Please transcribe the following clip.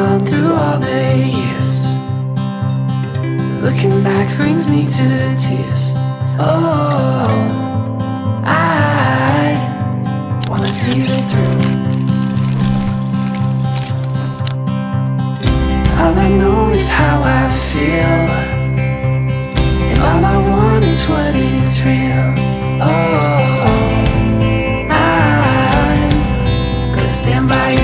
on through all the years. Looking back brings me to tears. Oh, I wanna see this through. All I know is how I feel, and all I want is what is real. Oh, I'm gonna stand by you.